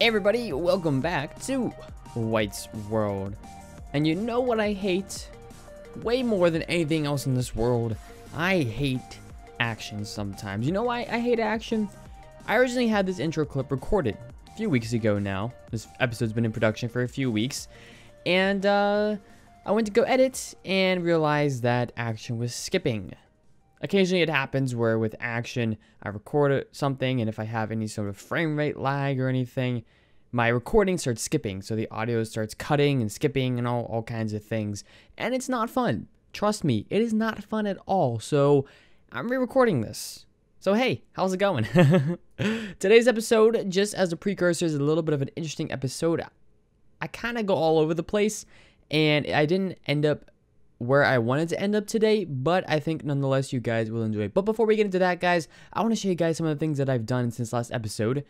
Hey everybody, welcome back to White's World. And you know what I hate? Way more than anything else in this world. I hate action sometimes. You know why I hate action? I originally had this intro clip recorded a few weeks ago now. This episode's been in production for a few weeks. And I went to go edit and realized that action was skipping. Occasionally it happens where with action, I record something, and if I have any sort of frame rate lag or anything, my recording starts skipping. So the audio starts cutting and skipping and all kinds of things. And it's not fun. Trust me, it is not fun at all. So I'm re-recording this. So hey, how's it going? Today's episode, just as a precursor, is a little bit of an interesting episode. I kind of go all over the place, and I didn't end up where I wanted to end up today, but I think nonetheless you guys will enjoy it. But before we get into that, guys, I want to show you guys some of the things that I've done since last episode.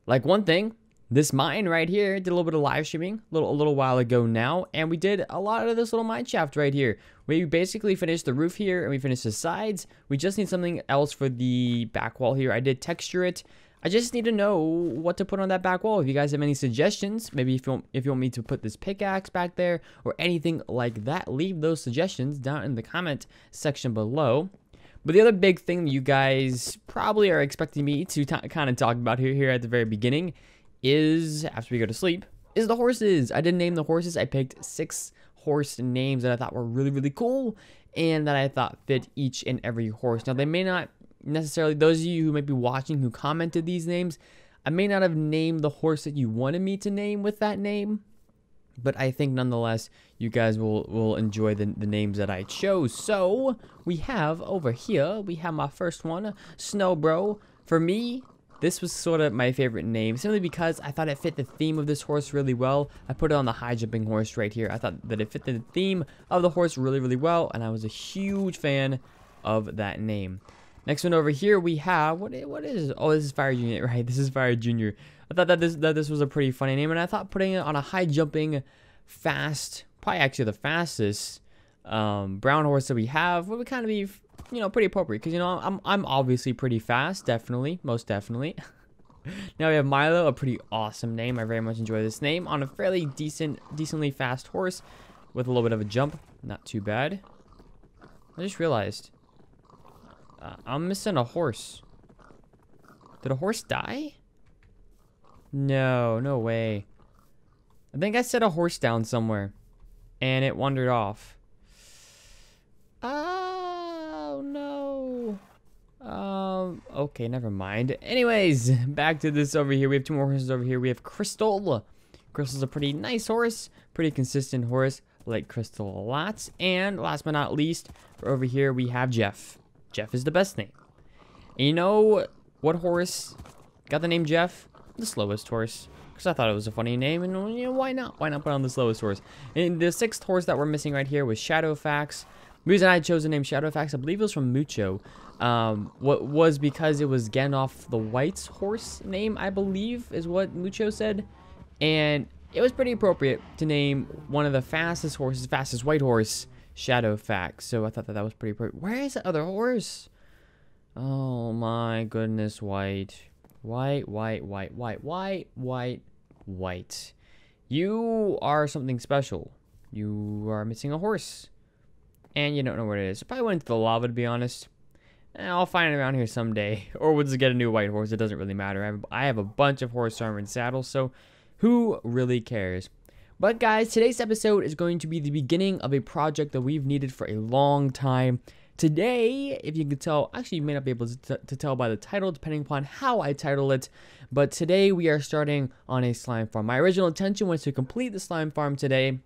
Like one thing, this mine right here, did a little bit of live streaming a little while ago now, and we did a lot of this little mine shaft right here. We basically finished the roof here, and we finished the sides. We just need something else for the back wall here. I did texture it. I just need to know what to put on that back wall. If you guys have any suggestions, maybe if you want me to put this pickaxe back there or anything like that, leave those suggestions down in the comment section below. But the other big thing you guys probably are expecting me to kind of talk about here at the very beginning is, after we go to sleep, is the horses. I did name the horses. I picked 6 horse names that I thought were really cool and that I thought fit each and every horse. Now, they may not necessarily, those of you who might be watching who commented these names, I may not have named the horse that you wanted me to name with that name, but I think nonetheless you guys will enjoy the names that I chose. So we have over here, we have my first one, Snow Bro. For me, this was sort of my favorite name, simply because I thought it fit the theme of this horse really well. I put it on the high jumping horse right here. I thought that it fit the theme of the horse really well, and I was a huge fan of that name. Next one over here, we have, what is it? Oh, this is Fyr Jr., right? This is Fyr Jr. I thought that this was a pretty funny name, and I thought putting it on a high jumping, fast, probably actually the fastest brown horse that we have would kind of be, you know, pretty appropriate, because, you know, I'm obviously pretty fast, definitely, most definitely. Now we have Milo, a pretty awesome name. I very much enjoy this name, on a fairly decently fast horse with a little bit of a jump. Not too bad. I just realized I'm missing a horse. Did a horse die? No way. I think I set a horse down somewhere and it wandered off. Oh no. Okay, never mind. Anyways, back to this over here. We have 2 more horses over here. We have Crystal. Crystal's a pretty nice horse, pretty consistent horse. Like Crystal a lot. And last but not least, over here we have Jeff. Jeff is the best name. And you know what horse got the name Jeff? The slowest horse. Because I thought it was a funny name, and you know, why not? Why not put on the slowest horse? And the 6th horse that we're missing right here was Shadowfax. The reason I chose the name Shadowfax, I believe it was from Mucho. What was because it was Gandalf the White's horse name, I believe, is what Mucho said. And it was pretty appropriate to name one of the fastest horses, fastest white horse, Shadowfax. So I thought that was pretty appropriate. Where is the other horse? Oh my goodness, White. White. You are something special. You are missing a horse. And you don't know where it is. It probably went into the lava, to be honest. I'll find it around here someday. Or we'll just get a new white horse. It doesn't really matter. I have a bunch of horse armor and saddles, so who really cares? But guys, today's episode is going to be the beginning of a project that we've needed for a long time. Today, if you can tell, actually you may not be able to tell by the title, depending upon how I title it, but today we are starting on a slime farm. My original intention was to complete the slime farm today,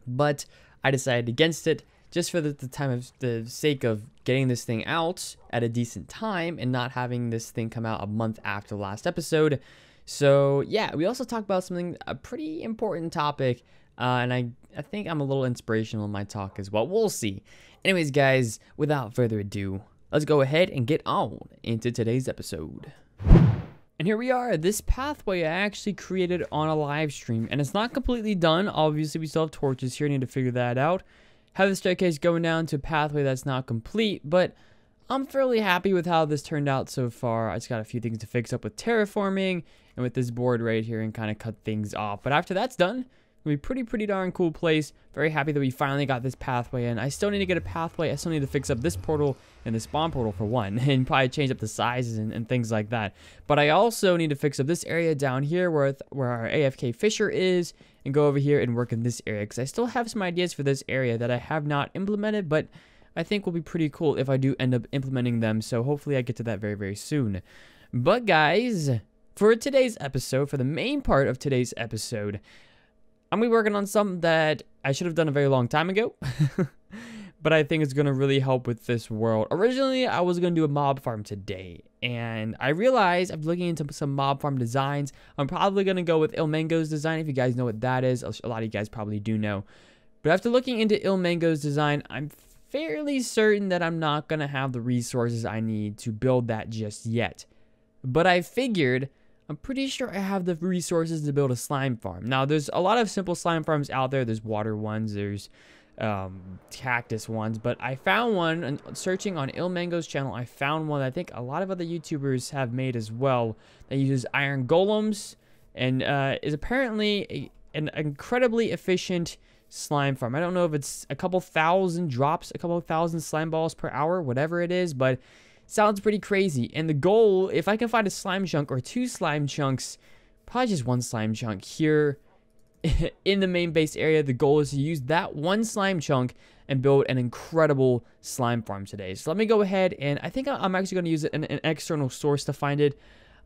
but I decided against it, just for the sake of getting this thing out at a decent time and not having this thing come out a month after the last episode. So yeah, we also talked about a pretty important topic, and I think I'm a little inspirational in my talk as well. We'll see. Anyways, guys, without further ado, let's go ahead and get on into today's episode. And here we are. This pathway I actually created on a live stream, and it's not completely done. Obviously, we still have torches here. I need to figure that out. Have the staircase going down to a pathway that's not complete, but I'm fairly happy with how this turned out so far. I just got a few things to fix up with terraforming and with this board right here and kind of cut things off. But after that's done, it'll be pretty darn cool place. Very happy that we finally got this pathway in. I still need to get a pathway. I still need to fix up this portal and the spawn portal for one, and probably change up the sizes and things like that. But I also need to fix up this area down here where our AFK Fisher is, and go over here and work in this area, because I still have some ideas for this area that I have not implemented, but I think will be pretty cool if I do end up implementing them. So hopefully I get to that very soon. But guys, for today's episode, for the main part of today's episode, I'm going to be working on something that I should have done a very long time ago. But I think it's going to really help with this world. Originally, I was going to do a mob farm today, and I realized I'm looking into some mob farm designs. I'm probably going to go with ilmango's design. If you guys know what that is, a lot of you guys probably do know. But after looking into ilmango's design, I'm fairly certain that I'm not going to have the resources I need to build that just yet. But I figured, I'm pretty sure I have the resources to build a slime farm. Now, there's a lot of simple slime farms out there. There's water ones, there's cactus ones, but I found one, and searching on ilmango's channel, I found one that I think a lot of other YouTubers have made as well, that uses iron golems and is apparently an incredibly efficient slime farm. I don't know if it's a couple thousand drops, a couple thousand slime balls per hour, whatever it is, but sounds pretty crazy. And the goal, if I can find a slime chunk or 2 slime chunks, probably just 1 slime chunk here in the main base area, the goal is to use that 1 slime chunk and build an incredible slime farm today. So let me go ahead, and I think I'm actually going to use an external source to find it.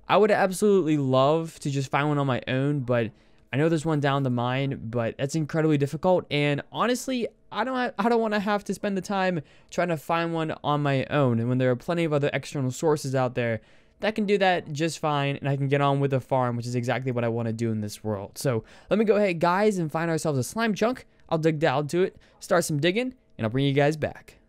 I would absolutely love to just find one on my own, but I know there's one down the mine, but that's incredibly difficult. And honestly, I don't want to have to spend the time trying to find one on my own. And when there are plenty of other external sources out there that can do that just fine, and I can get on with the farm, which is exactly what I want to do in this world. So let me go ahead, guys, and find ourselves a slime chunk. I'll dig down to it, start some digging, and I'll bring you guys back.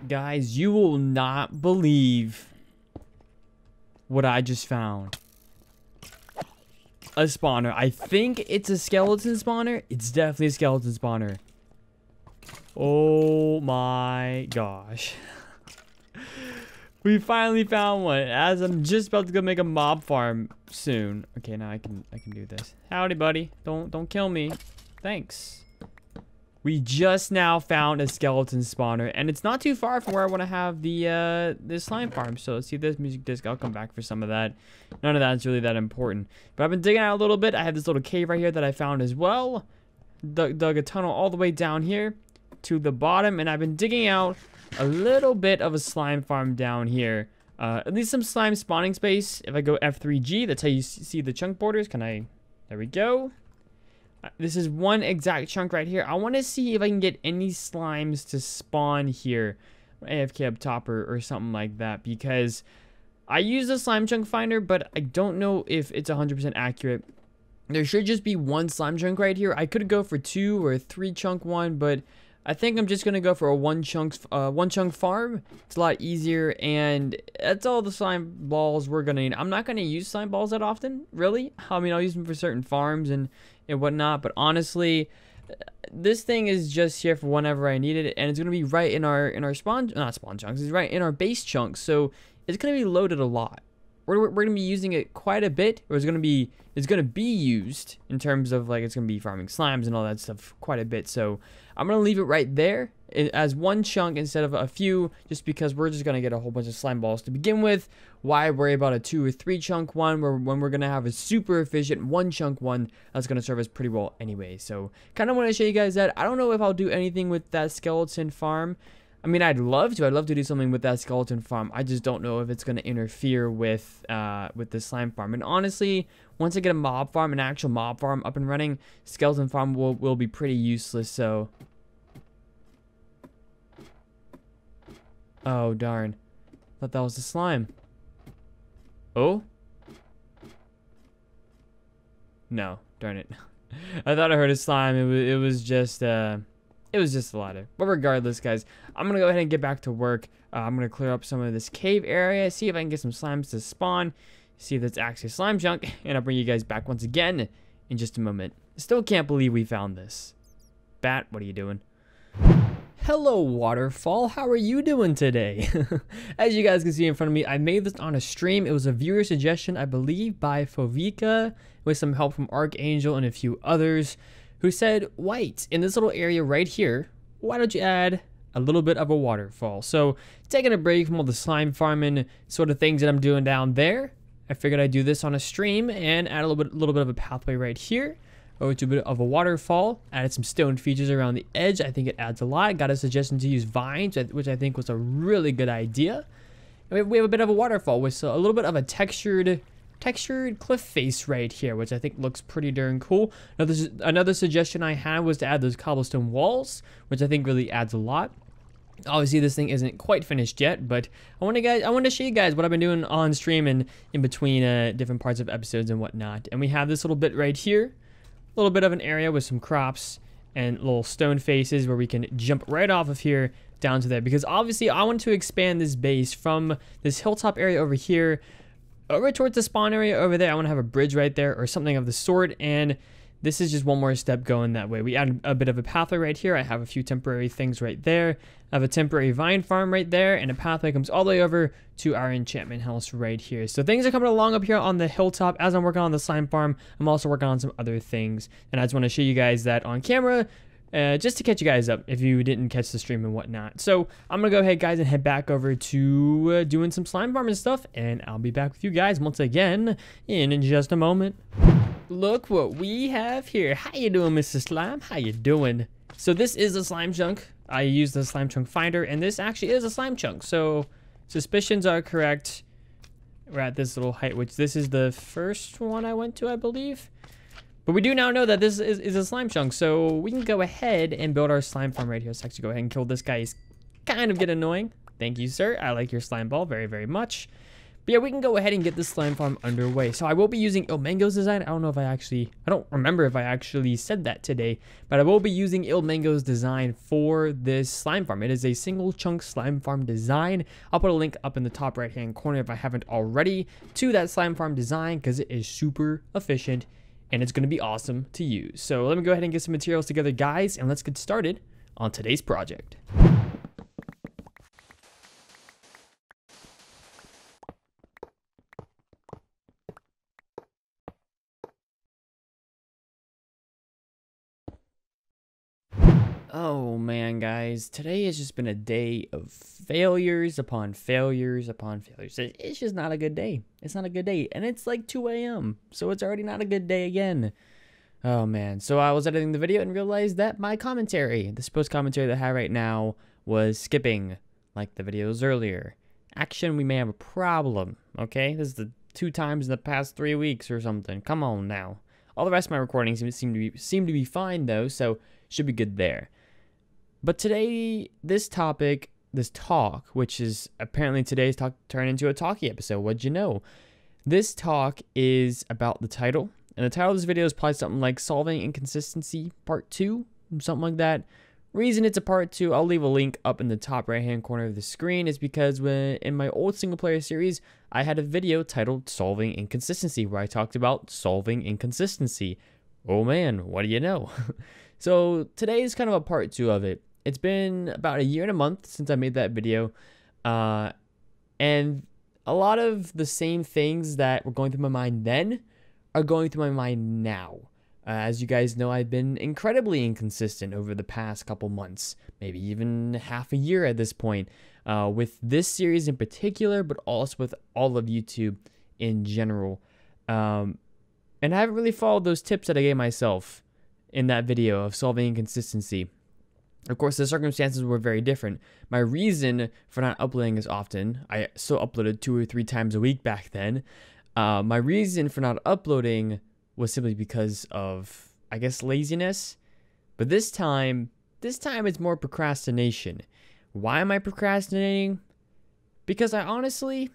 Guys, you will not believe what I just found. A spawner. I think it's a skeleton spawner. It's definitely a skeleton spawner. Oh my gosh. We finally found one, as I'm just about to go make a mob farm soon. Okay, now I can do this. Howdy, buddy. Don't kill me. Thanks. We just now found a skeleton spawner, and it's not too far from where I want to have the slime farm. So let's see this music disc. I'll come back for some of that. None of that's really that important. But I've been digging out a little bit. I have this little cave right here that I found as well. Dug a tunnel all the way down here to the bottom, and I've been digging out a little bit of a slime farm down here. At least some slime spawning space. If I go F3G, that's how you see the chunk borders. There we go. This is one exact chunk right here. I want to see if I can get any slimes to spawn here. AFK up top or something like that. Because I use the slime chunk finder, but I don't know if it's 100% accurate. There should just be 1 slime chunk right here. I could go for 2 or 3 chunk one, but I think I'm just going to go for a 1 chunk farm. It's a lot easier, and that's all the slime balls we're going to need. I'm not going to use slime balls that often, really. I mean, I'll use them for certain farms and whatnot, but honestly, this thing is just here for whenever I need it, and it's gonna be right in our not spawn chunks. It's right in our base chunks, so it's gonna be loaded a lot. We're gonna be using it quite a bit, or it's gonna be used in terms of like it's gonna be farming slimes and all that stuff quite a bit. So I'm gonna leave it right there as 1 chunk instead of a few, just because we're just gonna get a whole bunch of slime balls to begin with. Why worry about a 2 or 3 chunk one when we're gonna have a super efficient 1 chunk one that's gonna serve us pretty well anyway. So kind of want to show you guys that. I don't know if I'll do anything with that skeleton farm. I mean, I'd love to do something with that skeleton farm. I just don't know if it's going to interfere with the slime farm. And honestly, once I get a mob farm, an actual mob farm up and running, skeleton farm will be pretty useless. So, oh darn, thought that was the slime. Oh, no, darn it. I thought I heard a slime. It was just a ladder. But regardless, guys, I'm going to go ahead and get back to work. I'm going to clear up some of this cave area, see if I can get some slimes to spawn, see if that's actually slime chunk, and I'll bring you guys back once again in just a moment. Still can't believe we found this. Bat, what are you doing? Hello, Waterfall. How are you doing today? As you guys can see in front of me, I made this on a stream. It was a viewer suggestion, I believe, by Fovika, with some help from Archangel and a few others, who said, White, in this little area right here, why don't you add a little bit of a waterfall? So, taking a break from all the slime farming sort of things that I'm doing down there, I figured I'd do this on a stream and add a little bit of a pathway right here, over to a bit of a waterfall. Added some stone features around the edge. I think it adds a lot. Got a suggestion to use vines, which I think was a really good idea. And we have a bit of a waterfall with a little bit of a textured cliff face right here, which I think looks pretty darn cool. Another suggestion I had was to add those cobblestone walls, which I think really adds a lot. Obviously, this thing isn't quite finished yet, but I want to show you guys what I've been doing on stream and in between different parts of episodes and whatnot. And we have this little bit right here, a little bit of an area with some crops and little stone faces where we can jump right off of here down to there. Because obviously, I want to expand this base from this hilltop area over here over towards the spawn area over there. I want to have a bridge right there or something of the sort, and this is just one more step going that way. We add a bit of a pathway right here. I have a few temporary things right there. I have a temporary vine farm right there, and a pathway comes all the way over to our enchantment house right here. So things are coming along up here on the hilltop. As I'm working on the slime farm, I'm also working on some other things, and I just want to show you guys that on camera, just to catch you guys up if you didn't catch the stream and whatnot. So I'm gonna go ahead, guys, and head back over to doing some slime farm and stuff, and I'll be back with you guys once again in just a moment. Look what we have here. How you doing, Mr. Slime? How you doing? So this is a slime chunk. I used the slime chunk finder, and this actually is a slime chunk. So suspicions are correct. We're at this little height, which this is the first one I went to, I believe. But we do now know that this is a slime chunk, so we can go ahead and build our slime farm right here. Let's actually go ahead and kill this guy. He's kind of getting annoying. Thank you, sir. I like your slime ball very, very much. But yeah, we can go ahead and get this slime farm underway. So I will be using ilmango's design. I don't remember if I actually said that today, but I will be using ilmango's design for this slime farm. It is a single chunk slime farm design. I'll put a link up in the top right hand corner if I haven't already to that slime farm design, because it is super efficient and it's going to be awesome to use. So let me go ahead and get some materials together, guys, and let's get started on today's project. Oh man, guys, today has just been a day of failures upon failures upon failures. It's just not a good day. It's not a good day, and it's like 2 a.m., so it's already not a good day again. Oh man, so I was editing the video and realized that my commentary, the supposed commentary that I have right now, was skipping, like the videos earlier. Action, we may have a problem, okay? This is the 2 times in the past 3 weeks or something. Come on now. All the rest of my recordings seem to be fine though, so should be good there. But today, this talk, which is apparently today's talk, turned into a talkie episode. What'd you know? This talk is about the title. And the title of this video is probably something like Solving Inconsistency Part 2, something like that. Reason it's a Part 2, I'll leave a link up in the top right-hand corner of the screen, is because in my old single-player series, I had a video titled Solving Inconsistency, where I talked about solving inconsistency. Oh man, what do you know? So today is kind of a Part 2 of it. It's been about a year and a month since I made that video, and a lot of the same things that were going through my mind then are going through my mind now. As you guys know, I've been incredibly inconsistent over the past couple months, maybe even half a year at this point, with this series in particular, but also with all of YouTube in general. And I haven't really followed those tips that I gave myself in that video of solving inconsistency. Of course, the circumstances were very different. My reason for not uploading as often, I still uploaded 2 or 3 times a week back then. My reason for not uploading was simply because of, I guess, laziness. But this time it's more procrastination. Why am I procrastinating? Because I honestly,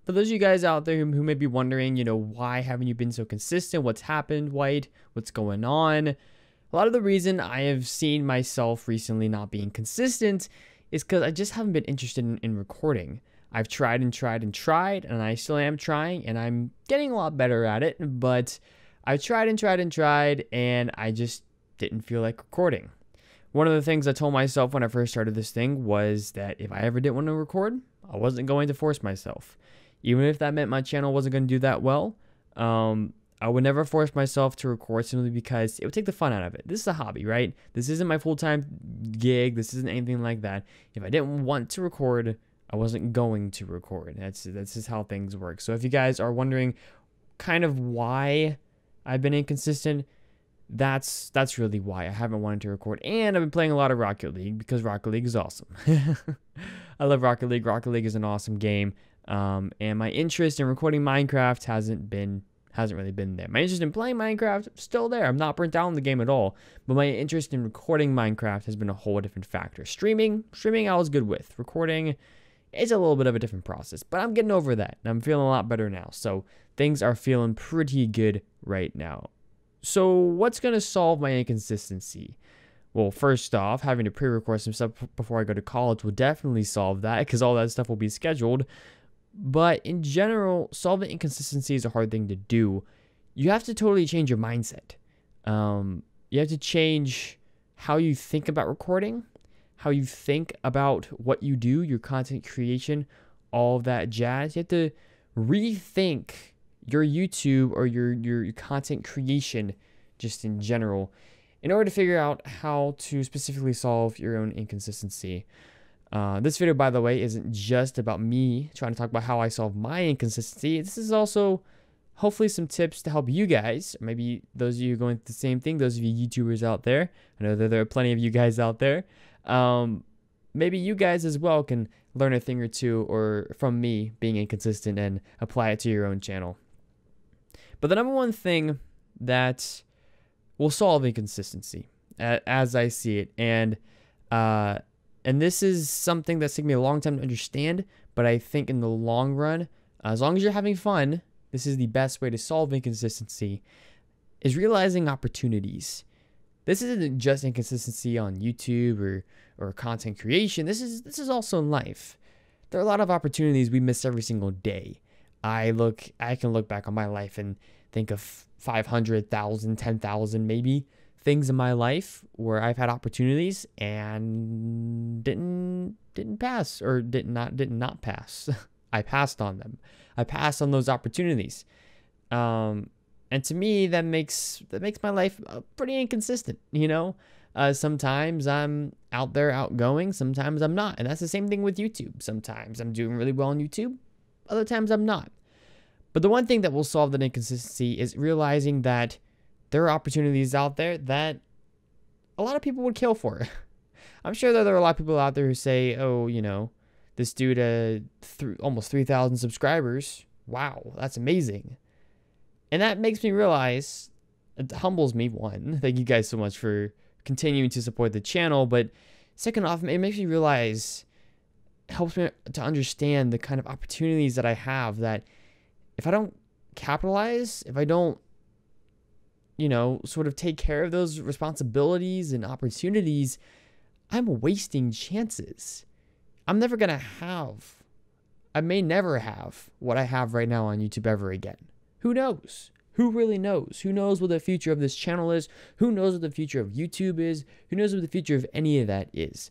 for those of you guys out there who may be wondering, why haven't you been so consistent? What's happened, White? What's going on? A lot of the reason I have seen myself recently not being consistent is because I just haven't been interested in recording. I've tried and tried and tried, and I still am trying, and I'm getting a lot better at it, but I've tried and tried and tried, and I just didn't feel like recording. One of the things I told myself when I first started this thing was that if I ever didn't want to record, I wasn't going to force myself. Even if that meant my channel wasn't going to do that well, I would never force myself to record simply because it would take the fun out of it. This is a hobby, right? This isn't my full-time gig. This isn't anything like that. If I didn't want to record, I wasn't going to record. That's just how things work. So if you guys are wondering kind of why I've been inconsistent, that's really why I haven't wanted to record. And I've been playing a lot of Rocket League because Rocket League is awesome. I love Rocket League. Rocket League is an awesome game. And my interest in recording Minecraft hasn't really been there. My interest in playing Minecraft still there. I'm not burnt out on the game at all. But my interest in recording Minecraft has been a whole different factor. Streaming I was good with. Recording, it's a little bit of a different process. But I'm getting over that. And I'm feeling a lot better now. So things are feeling pretty good right now. So what's going to solve my inconsistency? Well, first off, having to pre-record some stuff before I go to college will definitely solve that because all that stuff will be scheduled. But in general, solving inconsistency is a hard thing to do. You have to totally change your mindset. You have to change how you think about recording, how you think about what you do, your content creation, all of that jazz. You have to rethink your YouTube or your content creation just in general in order to figure out how to specifically solve your own inconsistency. This video, by the way, isn't just about me trying to talk about how I solve my inconsistency. This is also hopefully some tips to help you guys, or maybe those of you going through the same thing, those of you YouTubers out there. I know that there are plenty of you guys out there. Maybe you guys as well can learn a thing or two or from me being inconsistent and apply it to your own channel. But the number one thing that will solve inconsistency, as I see it, and this is something that's taken me a long time to understand, but I think in the long run, as long as you're having fun, this is the best way to solve inconsistency, is realizing opportunities. This isn't just inconsistency on YouTube or content creation. This is also in life. There are a lot of opportunities we miss every single day. I can look back on my life and think of 500,000, 10,000 maybe things in my life where I've had opportunities and didn't pass or did not pass. I passed on them. I passed on those opportunities. And to me, that makes my life pretty inconsistent, you know? Sometimes I'm out there outgoing, sometimes I'm not. And that's the same thing with YouTube. Sometimes I'm doing really well on YouTube, other times I'm not. But the one thing that will solve that inconsistency is realizing that there are opportunities out there that a lot of people would kill for. I'm sure that there are a lot of people out there who say, oh, you know, this dude almost 3,000 subscribers. Wow, that's amazing. And that makes me realize, it humbles me, one, thank you guys so much for continuing to support the channel. But second off, it makes me realize, it helps me to understand the kind of opportunities that I have that if I don't capitalize, if I don't, you know, sort of take care of those responsibilities and opportunities, I'm wasting chances. I may never have what I have right now on YouTube ever again. Who knows? Who really knows? Who knows what the future of this channel is? Who knows what the future of YouTube is? Who knows what the future of any of that is?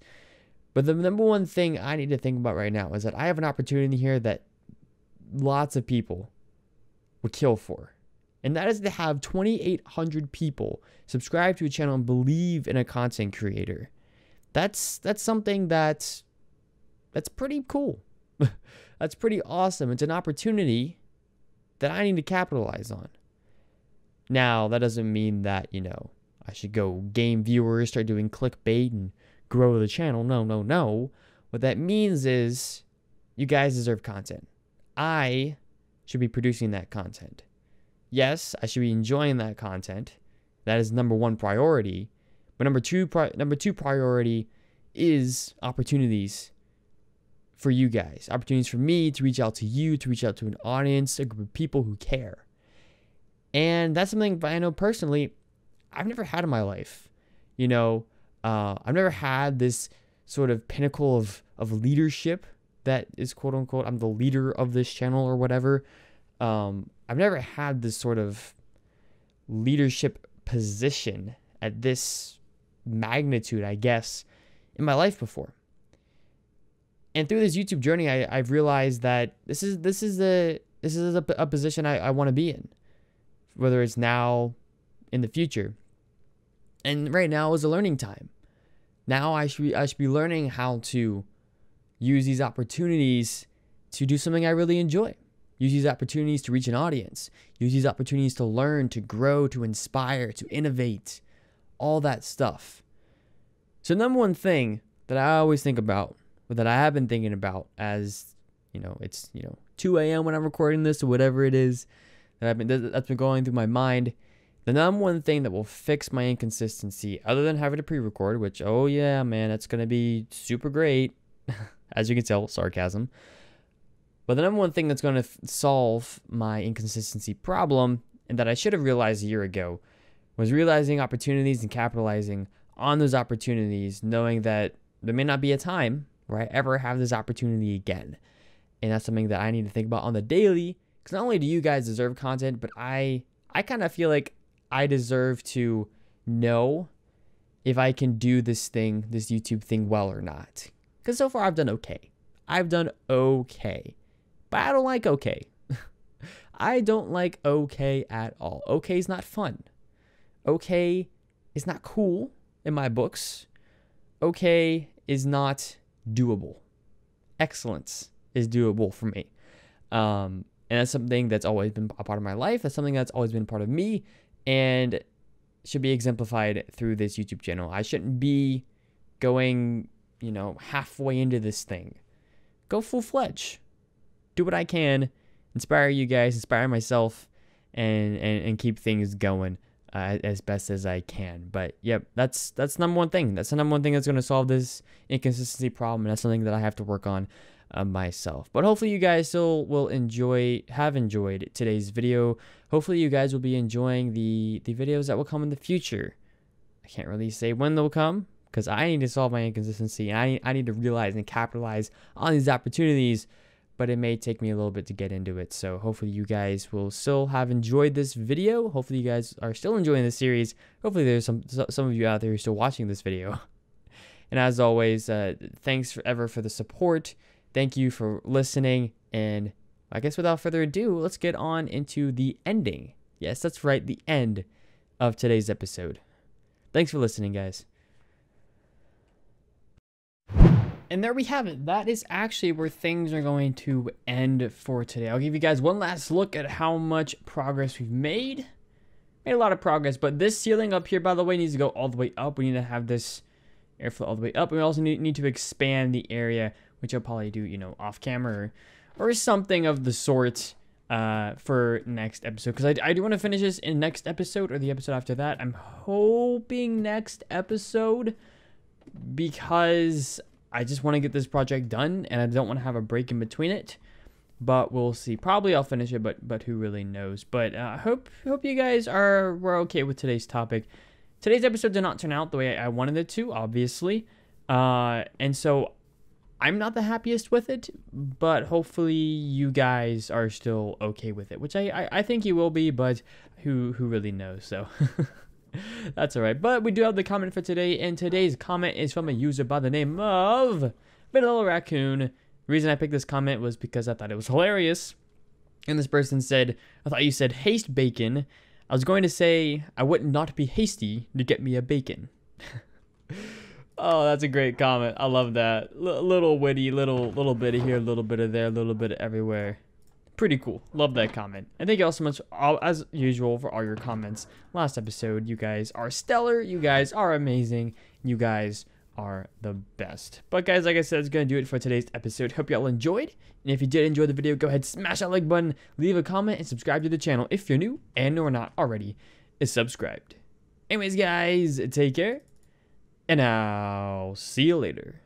But the number one thing I need to think about right now is that I have an opportunity here that lots of people would kill for. And that is to have 2,800 people subscribe to a channel and believe in a content creator. That's something that's pretty cool. That's pretty awesome. It's an opportunity that I need to capitalize on. Now, that doesn't mean that, you know, I should go gain viewers, start doing clickbait and grow the channel. No. What that means is you guys deserve content. I should be producing that content. Yes, I should be enjoying that content. That is number one priority. But number two priority is opportunities for you guys. Opportunities for me to reach out to you, to reach out to an audience, a group of people who care. And that's something I know personally I've never had in my life. You know, I've never had this sort of pinnacle of leadership that is quote unquote, I'm the leader of this channel or whatever. I've never had this sort of leadership position at this magnitude, I guess, in my life before. And through this YouTube journey, I've realized that this is a position I want to be in, whether it's now, in the future. And right now is a learning time. Now I should be learning how to use these opportunities to do something I really enjoy. Use these opportunities to reach an audience. Use these opportunities to learn, to grow, to inspire, to innovate, all that stuff. So number one thing that I always think about, or that I have been thinking about, as it's 2 a.m. when I'm recording this, or whatever it is that's been going through my mind. The number one thing that will fix my inconsistency, other than having to pre-record, which, oh yeah, man, that's gonna be super great, as you can tell, sarcasm. But the number one thing that's going to solve my inconsistency problem, and that I should have realized a year ago, was realizing opportunities and capitalizing on those opportunities, knowing that there may not be a time where I ever have this opportunity again. And that's something that I need to think about on the daily, because not only do you guys deserve content, but I kind of feel like I deserve to know if I can do this YouTube thing well or not. Because so far I've done okay. But I don't like okay. I don't like okay at all. Okay is not fun. Okay is not cool in my books. Okay is not doable. Excellence is doable for me. And that's something that's always been a part of my life. That's something that's always been part of me, and should be exemplified through this YouTube channel. I shouldn't be going, halfway into this thing. Go full-fledged. Do what I can, inspire you guys, inspire myself, and keep things going as best as I can. But yep, that's number one thing. That's the number one thing that's going to solve this inconsistency problem, and that's something that I have to work on myself. But hopefully you guys still will have enjoyed today's video. Hopefully you guys will be enjoying the videos that will come in the future. I can't really say when they'll come, because I need to solve my inconsistency, and I need to realize and capitalize on these opportunities. But it may take me a little bit to get into it. So hopefully you guys will still have enjoyed this video. Hopefully you guys are still enjoying this series. Hopefully there's some of you out there who are still watching this video. And as always, thanks for the support. Thank you for listening. And I guess without further ado, let's get on into the ending. Yes, that's right, the end of today's episode. Thanks for listening, guys. And there we have it. That is actually where things are going to end for today. I'll give you guys one last look at how much progress we've made. Made a lot of progress, but this ceiling up here, by the way, needs to go all the way up. We need to have this airflow all the way up. We also need to expand the area, which I'll probably do, off camera or something of the sort for next episode. Because I do want to finish this in next episode or the episode after that. I'm hoping next episode, because I just want to get this project done, and I don't want to have a break in between it. But we'll see. Probably I'll finish it, but who really knows? But I hope you guys were okay with today's topic. Today's episode did not turn out the way I wanted it to, obviously. And so I'm not the happiest with it, but hopefully you guys are still okay with it, which I think you will be, but who really knows? So that's all right. But we do have the comment for today, and today's comment is from a user by the name of Vanilla Raccoon. The reason I picked this comment was because I thought it was hilarious. And this person said, I thought you said haste bacon. I was going to say, I would not be hasty to get me a bacon. Oh, that's a great comment. I love that. Little witty, little bit of here, a little bit of there, a little bit of everywhere. Pretty cool. Love that comment. And thank you all so much, as usual, for all your comments. Last episode, you guys are stellar. You guys are amazing. You guys are the best. But guys, like I said, it's going to do it for today's episode. Hope you all enjoyed. And if you did enjoy the video, go ahead, smash that like button, leave a comment, and subscribe to the channel if you're new and or not already is subscribed. Anyways, guys, take care. And I'll see you later.